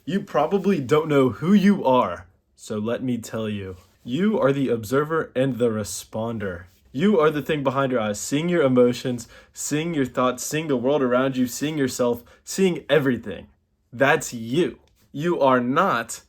You probably don't know who you are, so let me tell you. You are the observer and the responder. You are the thing behind your eyes, seeing your emotions, seeing your thoughts, seeing the world around you, seeing yourself, seeing everything. That's you. You are not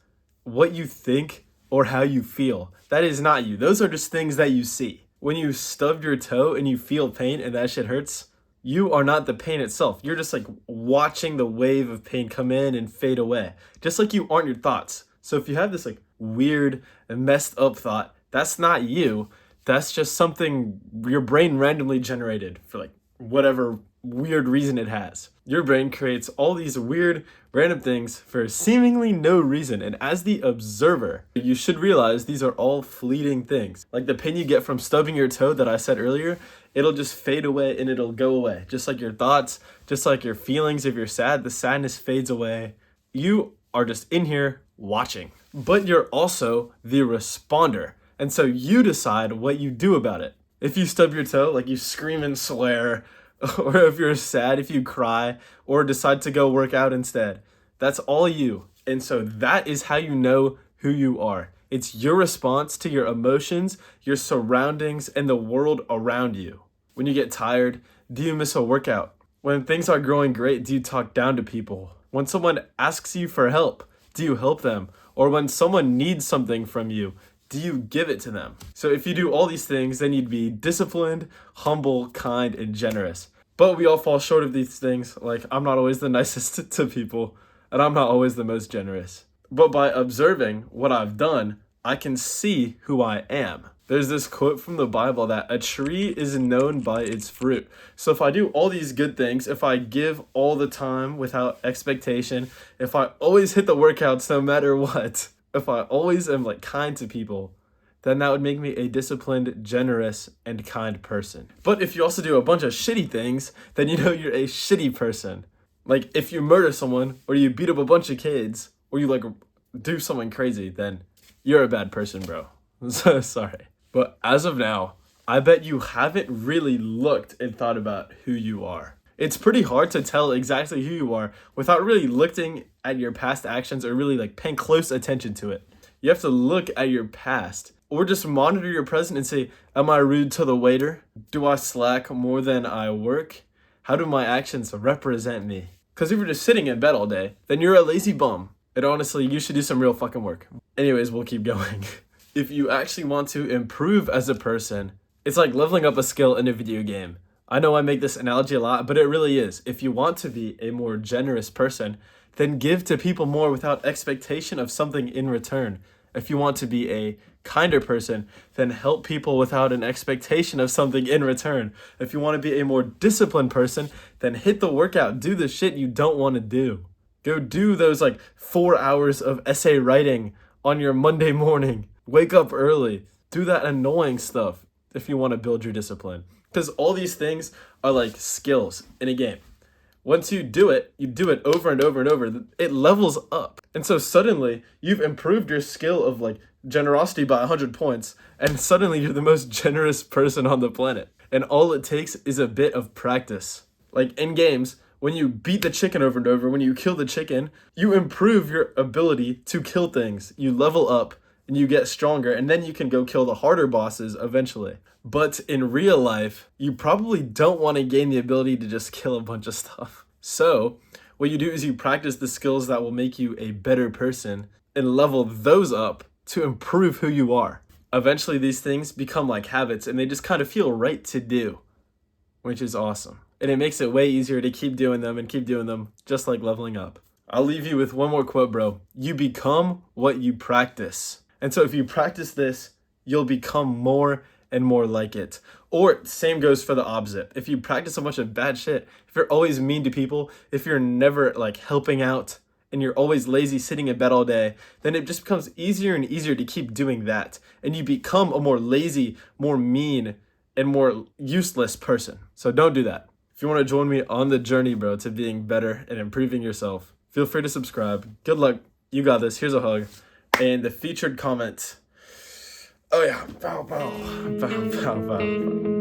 what you think or how you feel. That is not you. Those are just things that you see. When you stub your toe and you feel pain and that shit hurts, you are not the pain itself. You're just like watching the wave of pain come in and fade away. Just like you aren't your thoughts. So if you have this like weird and messed up thought, that's not you. That's just something your brain randomly generated for like whatever weird reason it has. Your brain creates all these weird random things for seemingly no reason. And as the observer, you should realize these are all fleeting things. Like the pain you get from stubbing your toe that I said earlier, it'll just fade away and it'll go away. Just like your thoughts, just like your feelings. If you're sad, the sadness fades away. You are just in here watching. But you're also the responder. And so you decide what you do about it. If you stub your toe, like you scream and swear, or if you're sad, if you cry, or decide to go work out instead, that's all you. And so that is how you know who you are. It's your response to your emotions, your surroundings, and the world around you. When you get tired, do you miss a workout? When things are going great, do you talk down to people? When someone asks you for help, do you help them? Or when someone needs something from you, do you give it to them? So if you do all these things, then you'd be disciplined, humble, kind, and generous. But we all fall short of these things. Like, I'm not always the nicest to people, and I'm not always the most generous. But by observing what I've done, I can see who I am. There's this quote from the Bible that a tree is known by its fruit. So if I do all these good things, if I give all the time without expectation, if I always hit the workouts no matter what, if I always am like kind to people, then that would make me a disciplined, generous, and kind person. But if you also do a bunch of shitty things, then you know you're a shitty person. Like if you murder someone, or you beat up a bunch of kids, or you like do something crazy, then you're a bad person, bro. So sorry. But as of now, I bet you haven't really looked and thought about who you are. It's pretty hard to tell exactly who you are without really looking at your past actions or really like paying close attention to it. You have to look at your past or just monitor your present and say, am I rude to the waiter? Do I slack more than I work? How do my actions represent me? Because if you're just sitting in bed all day, then you're a lazy bum. And honestly, you should do some real fucking work. Anyways, we'll keep going. If you actually want to improve as a person, it's like leveling up a skill in a video game. I know I make this analogy a lot, but it really is. If you want to be a more generous person, then give to people more without expectation of something in return. If you want to be a kinder person, then help people without an expectation of something in return. If you want to be a more disciplined person, then hit the workout, do the shit you don't want to do. Go do those like 4 hours of essay writing on your Monday morning. Wake up early. Do that annoying stuff if you want to build your discipline. Because all these things are like skills in a game. Once you do it over and over and over, it levels up. And so suddenly you've improved your skill of like generosity by 100 points, and suddenly you're the most generous person on the planet. And all it takes is a bit of practice. Like in games, when you beat the chicken over and over, when you kill the chicken, you improve your ability to kill things. You level up and you get stronger, and then you can go kill the harder bosses eventually. But in real life, you probably don't want to gain the ability to just kill a bunch of stuff. So what you do is you practice the skills that will make you a better person and level those up to improve who you are. Eventually these things become like habits and they just kind of feel right to do, which is awesome. And it makes it way easier to keep doing them and keep doing them, just like leveling up. I'll leave you with one more quote, bro. You become what you practice. And so if you practice this, you'll become more and more like it. Or same goes for the opposite. If you practice a bunch of bad shit, if you're always mean to people, if you're never like helping out, and you're always lazy sitting in bed all day, then it just becomes easier and easier to keep doing that. And you become a more lazy, more mean, and more useless person. So don't do that. If you want to join me on the journey, bro, to being better and improving yourself, feel free to subscribe. Good luck. You got this. Here's a hug. And the featured comment. Oh yeah. Bow, bow. Bow, bow, bow, bow.